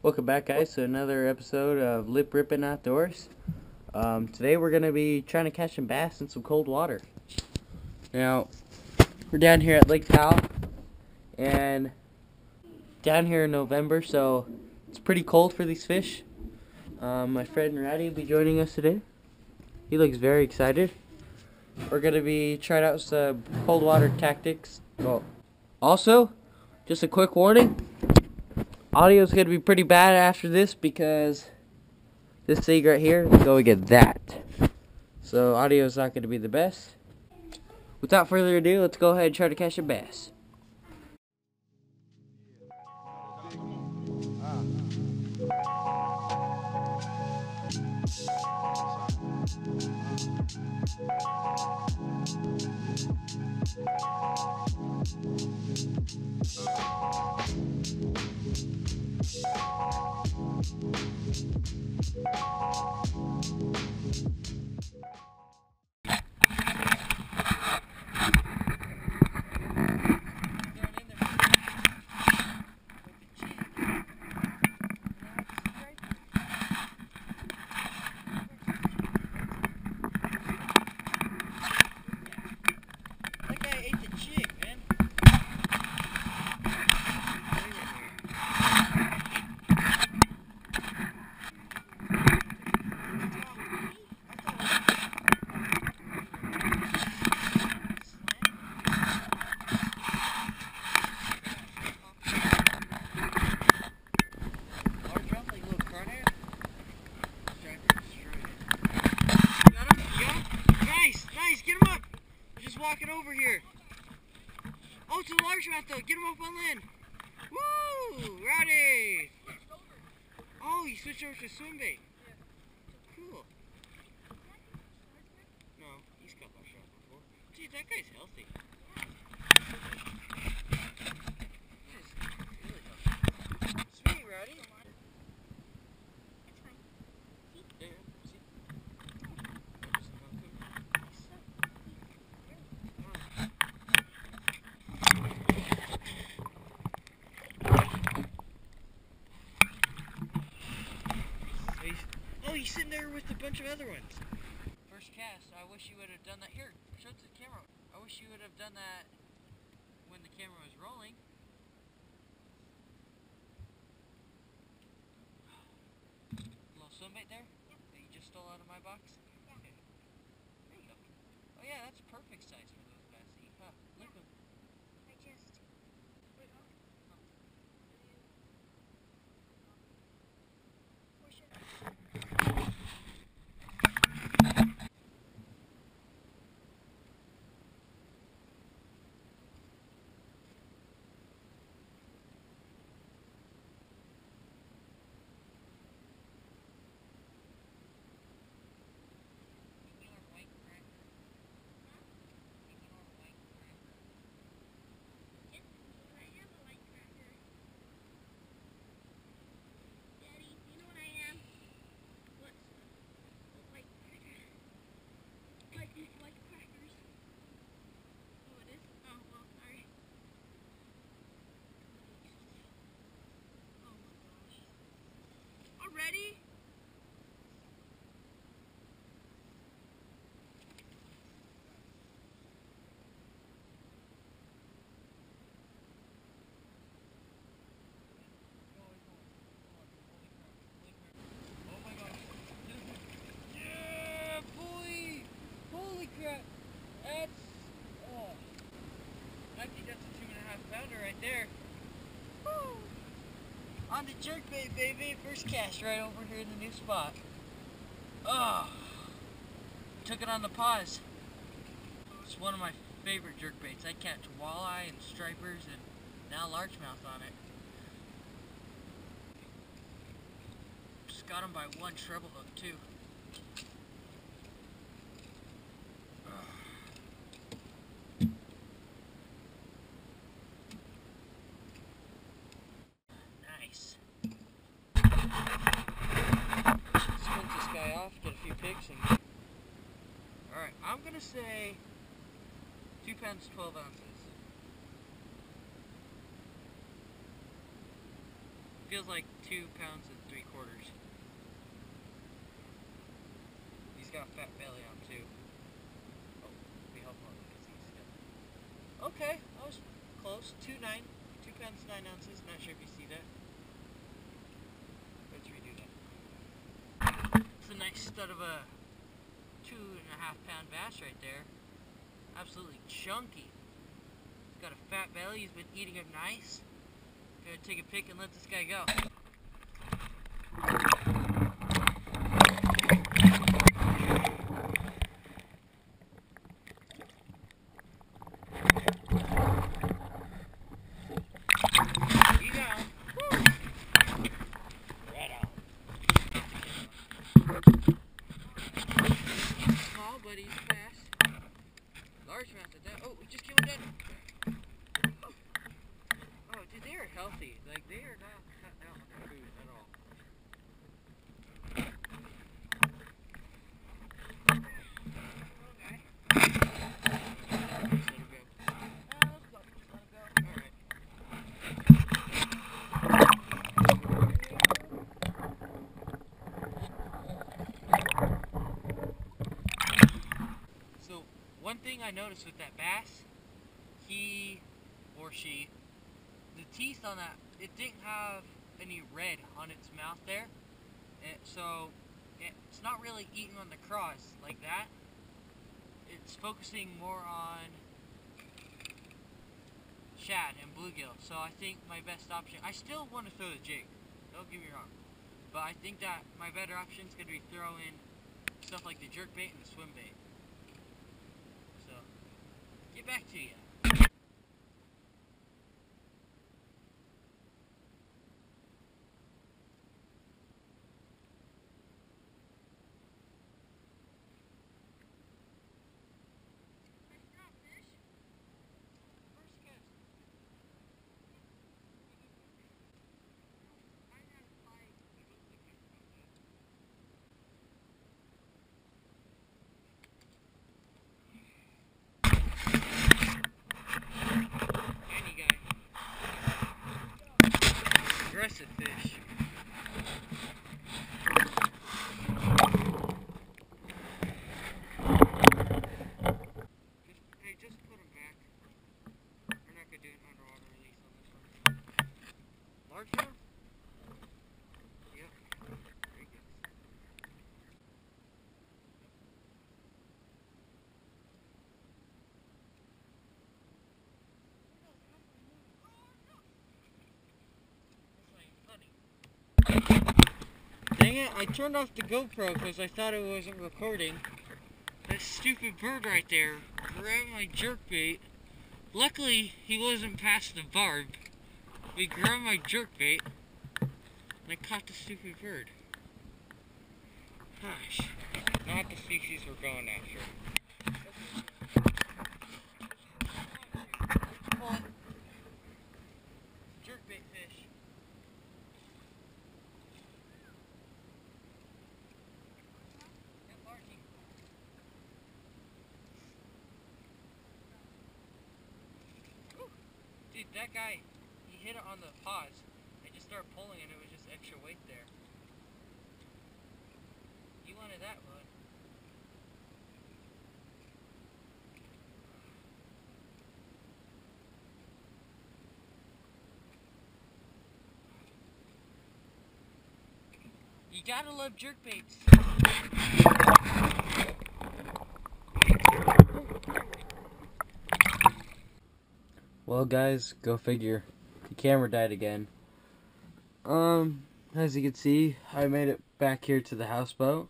Welcome back, guys, to another episode of Lip Rippin' Outdoors. Today we're going to be trying to catch some bass in some cold water. Now, we're down here at Lake Powell, and down here in November, so it's pretty cold for these fish. My friend Ratty will be joining us today. He looks very excited. We're going to be trying out some cold water tactics. Well, also, just a quick warning. Audio is going to be pretty bad after this because this thing right here is going to get that. So audio is not going to be the best. Without further ado, let's go ahead and try to catch a bass. Walking over here. Oh, it's a largemouth though. Get him up on land. Woo! Rowdy! Oh, you switched over to swim bait. Cool. No, he's caught largemouth before. Gee, that guy's healthy. Sweet, Rowdy. Oh, he's sitting there with a bunch of other ones. First cast, I wish you would have done that. Here, show it to the camera. I wish you would have done that when the camera was rolling. Little swim bait there? Yep. That you just stole out of my box? Yeah. Okay. There you go. Oh yeah, that's perfect size for those bass to eat, huh? Look at them. I just... Wait, oh. Or should I... Ready? Oh my gosh. Yeah, boy! Holy crap! That's... Oh. I think that's a 2.5 pounder right there. Woo! On the jerkbait, baby. First cast right over here in the new spot. Oh, took it on the pause. It's one of my favorite jerkbaits. I catch walleye and stripers and now largemouth on it. Just got them by one treble hook too. Nice. Split this guy off, get a few picks, and alright, I'm gonna say 2 pounds 12 ounces. Feels like 2 pounds and 3/4. He's got a fat belly on too. Oh, we help him because he's got... Okay, I was close. 2 pounds 9 ounces. Not sure if you see that. Let's redo that. It's a nice stud of a 2.5-pound bass right there. Absolutely chunky. He's got a fat belly. He's been eating him nice. Gonna take a pick and let this guy go. You got him. Woo. Right on. Small, but he's fast. Largemouth at that. Oh, we just killed that. Oh, dude, they are healthy. Like, they are not cut down on their food at all. Okay. Just let him go. Let's go. Just let him go. Alright. So, one thing I noticed with that bass, he or she, the teeth on that, it didn't have any red on its mouth there, so it's not really eating on the cross like that. It's focusing more on shad and bluegill, so I think my best option, I still want to throw the jig, don't get me wrong, but I think that my better option is going to be throwing stuff like the jerkbait and the swim bait. So, get back to you. Aggressive fish. Just put him back. We're not gonna do an underwater release on this one. Largemouth? Yep. There he goes. Dang it, I turned off the GoPro because I thought it wasn't recording. That stupid bird right there grabbed my jerkbait. Luckily, he wasn't past the barb. He grabbed my jerkbait and I caught the stupid bird. Gosh, not the species we're going after. Come on. Jerkbait fish. Dude, that guy, he hit it on the pause. I just started pulling and it was just extra weight there. You wanted that one. You gotta love jerkbaits. Well, guys, go figure. The camera died again. As you can see, I made it back here to the houseboat.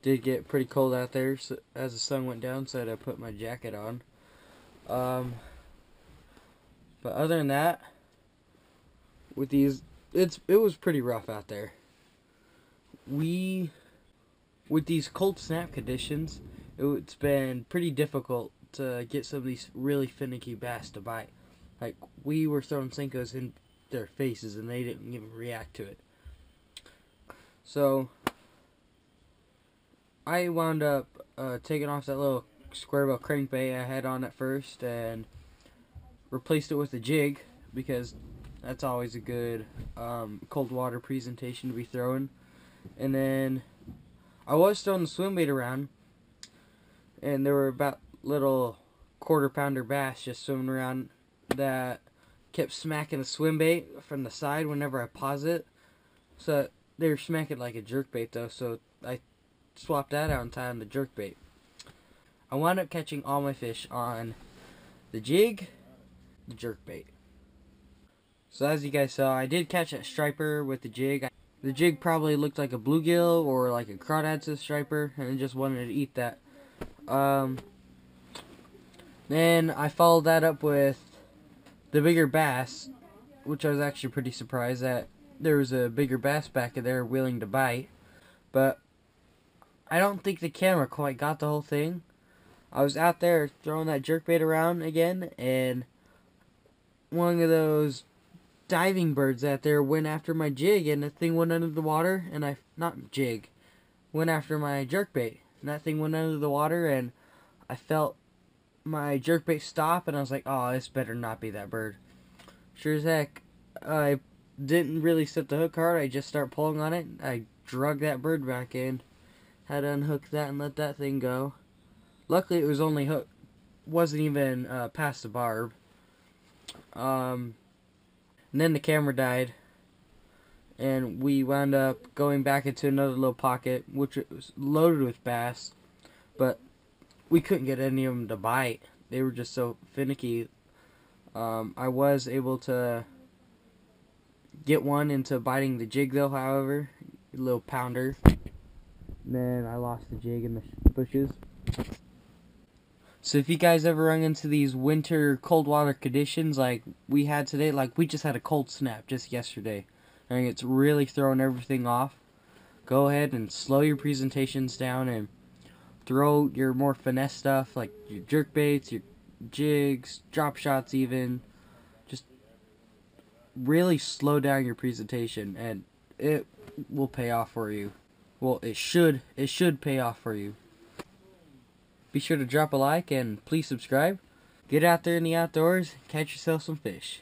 Did get pretty cold out there so, as the sun went down, so I had to put my jacket on. But other than that, with these, it was pretty rough out there. With these cold snap conditions, it's been pretty difficult to get some of these really finicky bass to bite. Like, we were throwing Senkos in their faces and they didn't even react to it. So, I wound up taking off that little square bill crankbait I had on at first and replaced it with a jig because That's always a good cold water presentation to be throwing. And then I was throwing the swim bait around, and there were about little quarter-pounder bass just swimming around that kept smacking the swim bait from the side whenever I pause it. So they were smacking like a jerk bait though, so I swapped that out and tied on the jerk bait. I wound up catching all my fish on the jig, the jerk bait. So as you guys saw, I did catch that striper with the jig. The jig probably looked like a bluegill or like a crawdad striper, and I just wanted to eat that. Then I followed that up with the bigger bass, which I was actually pretty surprised that there was a bigger bass back there willing to bite. But I don't think the camera quite got the whole thing. I was out there throwing that jerkbait around again, and one of those diving birds out there went after my jig, and the thing went under the water, and went after my jerkbait, and that thing went under the water, and I felt my jerkbait stop, and I was like, oh, this better not be that bird. Sure as heck, I didn't really set the hook hard. I just start pulling on it. I drug that bird back in, had to unhook that and let that thing go. Luckily, it was only hooked, wasn't even past the barb. And then the camera died, and we wound up going back into another little pocket, which was loaded with bass, but we couldn't get any of them to bite. They were just so finicky. I was able to get one into biting the jig though, however, a little pounder. Then I lost the jig in the bushes. So if you guys ever run into these winter cold water conditions like we had today, like we just had a cold snap just yesterday, and it's really throwing everything off, go ahead and slow your presentations down and throw your more finesse stuff like your jerk baits, your jigs, drop shots even. Just really slow down your presentation and it will pay off for you. Well, it should pay off for you. Be sure to drop a like and please subscribe. Get out there in the outdoors, catch yourself some fish.